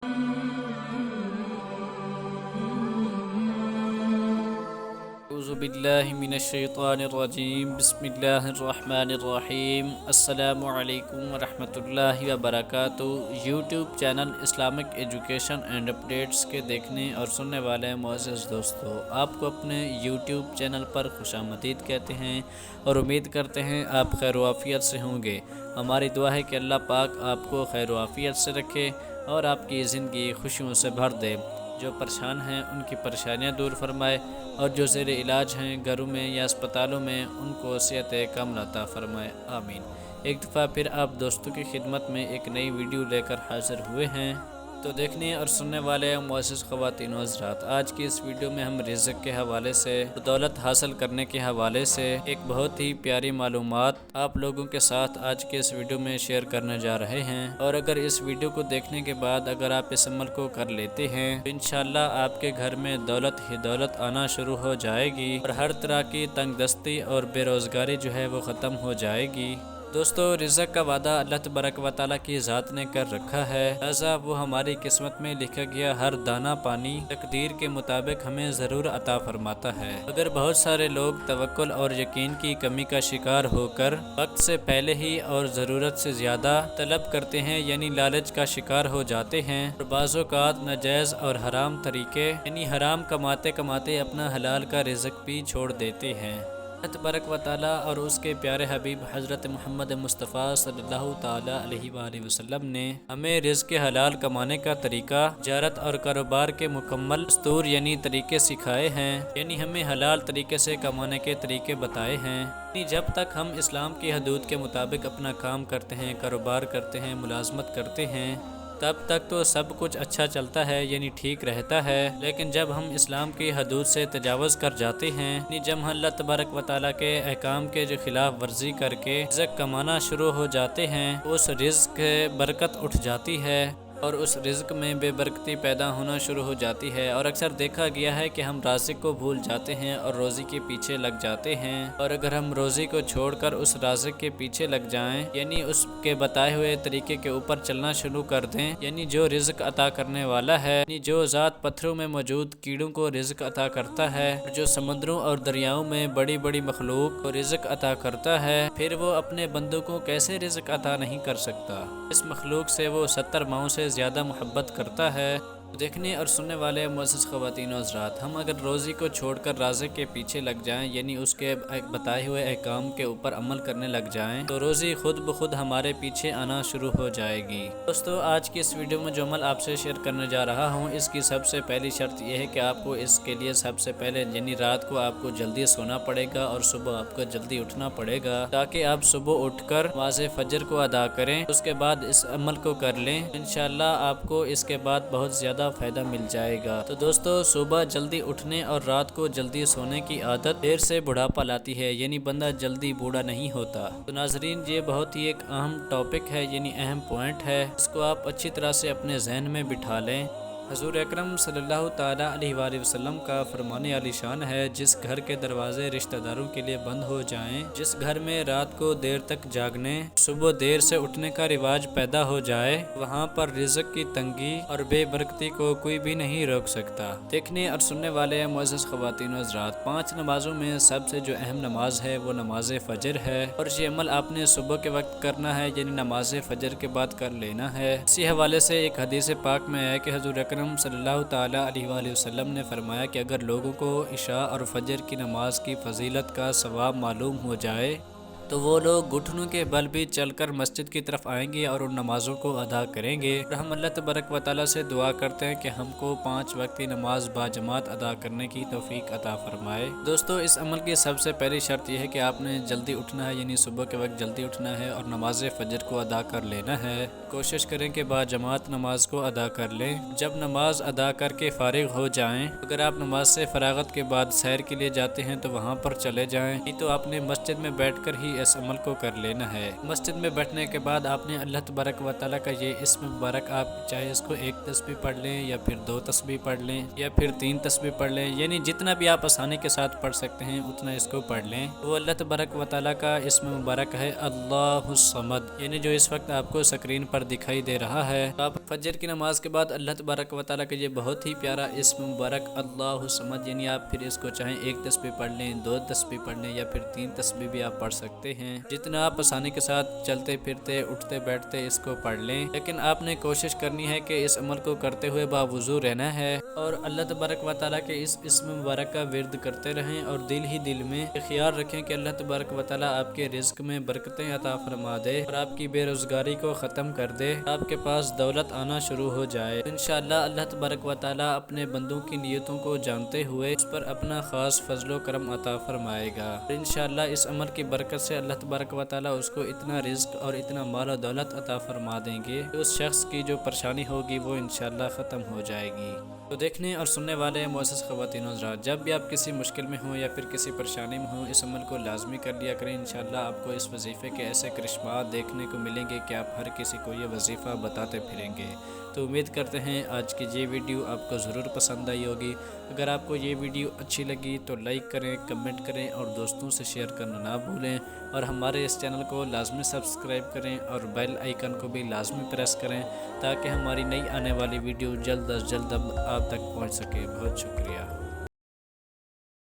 اعوذ باللہ من الشیطان الرجیم بسم اللہ الرحمن الرحیم السلام علیکم ورحمۃ اللہ وبرکاتہ۔ YouTube channel Islamic education and updates کے دیکھنے اور سننے والے معزز دوستو، آپ کو اپنے یوٹیوب چینل پر خوش آمدید کہتے ہیں اور امید کرتے ہیں آپ خیر و عافیت سے ہوں گے۔ ہماری دعا ہے کہ اللہ پاک آپ کو خیر و عافیت سے رکھے اور آپ کی زندگی خوشیوں سے بھر دے۔ جو پریشان ہیں ان کی پریشانیاں دور فرمائے اور جو زیر علاج ہیں گھروں میں یا اسپتالوں میں ان کو صحت کاملہ عطا فرمائے، آمین۔ ایک دفعہ پھر آپ دوستوں کی خدمت میں ایک نئی ویڈیو لے کر حاضر ہوئے ہیں۔ تو دیکھنے اور سننے والے معزز خواتین و حضرات، آج کی اس ویڈیو میں ہم رزق کے حوالے سے، دولت حاصل کرنے کے حوالے سے ایک بہت ہی پیاری معلومات آپ لوگوں کے ساتھ آج کے اس ویڈیو میں شیئر کرنے جا رہے ہیں، اور اگر اس ویڈیو کو دیکھنے کے بعد اگر آپ اس عمل کو کر لیتے ہیں تو انشاءاللہ آپ کے گھر میں دولت ہی دولت آنا شروع ہو جائے گی اور ہر طرح کی تنگ دستی اور بے روزگاری جو ہے وہ ختم ہو جائے گی۔ دوستو، رزق کا وعدہ اللہ تبارک و تعالیٰ کی ذات نے کر رکھا ہے، لہذا وہ ہماری قسمت میں لکھا گیا ہر دانہ پانی تقدیر کے مطابق ہمیں ضرور عطا فرماتا ہے۔ اگر بہت سارے لوگ توکل اور یقین کی کمی کا شکار ہو کر وقت سے پہلے ہی اور ضرورت سے زیادہ طلب کرتے ہیں، یعنی لالچ کا شکار ہو جاتے ہیں اور بعض اوقات ناجائز اور حرام طریقے یعنی حرام کماتے کماتے اپنا حلال کا رزق بھی چھوڑ دیتے ہیں، اللہ تبارک و تعالیٰ اور اس کے پیارے حبیب حضرت محمد مصطفیٰ صلی اللہ تعالیٰ علیہ وآلہ وسلم نے ہمیں رزق حلال کمانے کا طریقہ، تجارت اور کاروبار کے مکمل دستور یعنی طریقے سکھائے ہیں، یعنی ہمیں حلال طریقے سے کمانے کے طریقے بتائے ہیں۔ یعنی جب تک ہم اسلام کی حدود کے مطابق اپنا کام کرتے ہیں، کاروبار کرتے ہیں، ملازمت کرتے ہیں، تب تک تو سب کچھ اچھا چلتا ہے، یعنی ٹھیک رہتا ہے، لیکن جب ہم اسلام کی حدود سے تجاوز کر جاتے ہیں، یعنی جب ہم اللہ تبارک و تعالیٰ کے احکام کے جو خلاف ورزی کر کے رزق کمانا شروع ہو جاتے ہیں، اس رزق برکت اٹھ جاتی ہے اور اس رزق میں بے برکتی پیدا ہونا شروع ہو جاتی ہے، اور اکثر دیکھا گیا ہے کہ ہم رازق کو بھول جاتے ہیں اور روزی کے پیچھے لگ جاتے ہیں، اور اگر ہم روزی کو چھوڑ کر اس رازق کے پیچھے لگ جائیں، یعنی اس کے بتائے ہوئے طریقے کے اوپر چلنا شروع کر دیں، یعنی جو رزق عطا کرنے والا ہے، یعنی جو ذات پتھروں میں موجود کیڑوں کو رزق عطا کرتا ہے، جو سمندروں اور دریاؤں میں بڑی بڑی مخلوق کو رزق عطا کرتا ہے، پھر وہ اپنے بندوں کو کیسے رزق عطا نہیں کر سکتا؟ اس مخلوق سے وہ 70 ماؤں سے زیادہ محبت کرتا ہے۔ دیکھنے اور سننے والے معزز خواتین و حضرات، ہم اگر روزی کو چھوڑ کر رازق کے پیچھے لگ جائیں، یعنی اس کے بتائے ہوئے احکام کے اوپر عمل کرنے لگ جائیں، تو روزی خود بخود ہمارے پیچھے آنا شروع ہو جائے گی۔ دوستو، آج کی اس ویڈیو میں جو عمل آپ سے شیئر کرنے جا رہا ہوں، اس کی سب سے پہلی شرط یہ ہے کہ آپ کو اس کے لیے سب سے پہلے یعنی رات کو آپ کو جلدی سونا پڑے گا اور صبح آپ کو جلدی اٹھنا پڑے گا، تاکہ آپ صبح اٹھ کر نماز فجر کو ادا کریں، اس کے بعد اس عمل کو کر لیں، انشاءاللہ آپ کو اس کے بعد بہت زیادہ فائدہ مل جائے گا۔ تو دوستو، صبح جلدی اٹھنے اور رات کو جلدی سونے کی عادت دیر سے بڑھاپا لاتی ہے، یعنی بندہ جلدی بوڑھا نہیں ہوتا۔ تو ناظرین، یہ بہت ہی ایک اہم ٹاپک ہے، یعنی اہم پوائنٹ ہے، اس کو آپ اچھی طرح سے اپنے ذہن میں بٹھا لیں۔ حضور اکرم صلی اللہ تعالیٰ علیہ وآلہ وسلم کا فرمان عالی شان ہے، جس گھر کے دروازے رشتہ داروں کے لیے بند ہو جائیں، جس گھر میں رات کو دیر تک جاگنے، صبح دیر سے اٹھنے کا رواج پیدا ہو جائے، وہاں پر رزق کی تنگی اور بے برکتی کو کوئی بھی نہیں روک سکتا۔ دیکھنے اور سننے والے معزز خواتین و حضرات، 5 نمازوں میں سب سے جو اہم نماز ہے وہ نماز فجر ہے، اور یہ عمل آپ نے صبح کے وقت کرنا ہے، یعنی نماز فجر کے بعد کر لینا ہے۔ اسی حوالے سے ایک حدیث پاک میں ہے کہ حضور اکرم صلی اللہ تعالیٰ علیہ وآلہ وسلم نے فرمایا کہ اگر لوگوں کو عشاء اور فجر کی نماز کی فضیلت کا ثواب معلوم ہو جائے تو وہ لوگ گھٹنوں کے بل بھی چل کر مسجد کی طرف آئیں گے اور ان نمازوں کو ادا کریں گے، اور ہم اللہ تبارک و تعالیٰ سے دعا کرتے ہیں کہ ہم کو 5 وقتی نماز باجماعت ادا کرنے کی توفیق عطا فرمائے۔ دوستو، اس عمل کی سب سے پہلی شرط یہ ہے کہ آپ نے جلدی اٹھنا ہے، یعنی صبح کے وقت جلدی اٹھنا ہے اور نماز فجر کو ادا کر لینا ہے۔ کوشش کریں کہ باجماعت نماز کو ادا کر لیں۔ جب نماز ادا کر کے فارغ ہو جائیں، اگر آپ نماز سے فراغت کے بعد سیر کے لیے جاتے ہیں تو وہاں پر چلے جائیں، نہیں تو آپ نے مسجد میں بیٹھ کر ہی اس عمل کو کر لینا ہے۔ مسجد میں بیٹھنے کے بعد آپ نے اللہ تبارک و تعالیٰ کا یہ اسم مبارک آپ چاہے اس کو 1 تسبیح پڑھ لیں یا پھر 2 تسبیح پڑھ لیں یا پھر 3 تسبیح پڑھ لیں، یعنی جتنا بھی آپ آسانی کے ساتھ پڑھ سکتے ہیں اتنا اس کو پڑھ لیں۔ وہ اللہ تبارک و تعالیٰ کا اسم مبارک ہے اللہ الصمد، یعنی جو اس وقت آپ کو اسکرین پر دکھائی دے رہا ہے۔ آپ فجر کی نماز کے بعد اللہ تبارک و تعالیٰ کا یہ بہت ہی پیارا اسم مبارک اللہ الصمد، یعنی آپ پھر اس کو چاہیں 1 تسبیح پڑھ لیں، 2 تسبیح پڑھ لیں یا پھر 3 تسبیح بھی آپ پڑھ سکتے ہیں۔ جتنا آپ آسانی کے ساتھ چلتے پھرتے اٹھتے بیٹھتے اس کو پڑھ لیں، لیکن آپ نے کوشش کرنی ہے کہ اس عمل کو کرتے ہوئے باوضو رہنا ہے اور اللہ تبارک و تعالیٰ کے اس اسم مبارک کا ورد کرتے رہیں، اور دل ہی دل میں خیال رکھیں کہ اللہ تبارک و تعالیٰ آپ کے رزق میں برکتیں عطا فرما دے اور آپ کی بے روزگاری کو ختم کر دے، آپ کے پاس دولت آنا شروع ہو جائے۔ انشاءاللہ اللہ تبارک و تعالیٰ اپنے بندوں کی نیتوں کو جانتے ہوئے اس پر اپنا خاص فضل و کرم عطا فرمائے گا، اور انشاءاللہ اس عمل کی برکت سے اللہ تبارک و تعالیٰ اس کو اتنا رزق اور اتنا مال و دولت عطا فرما دیں گے کہ اس شخص کی جو پریشانی ہوگی وہ انشاءاللہ ختم ہو جائے گی۔ تو دیکھنے اور سننے والے معزز خواتین و حضرات، جب بھی آپ کسی مشکل میں ہوں یا پھر کسی پریشانی میں ہوں، اس عمل کو لازمی کر لیا کریں۔ انشاءاللہ آپ کو اس وظیفے کے ایسے کرشمات دیکھنے کو ملیں گے کہ آپ ہر کسی کو یہ وظیفہ بتاتے پھریں گے۔ تو امید کرتے ہیں آج کی یہ ویڈیو آپ کو ضرور پسند آئی ہوگی۔ اگر آپ کو یہ ویڈیو اچھی لگی تو لائک کریں، کمنٹ کریں اور دوستوں سے شیئر کرنا نہ بھولیں، اور ہمارے اس چینل کو لازمی سبسکرائب کریں اور بیل آئیکن کو بھی لازمی پریس کریں تاکہ ہماری نئی آنے والی ویڈیو جلد از جلد آپ تک پہنچ سکے۔ بہت شکریہ۔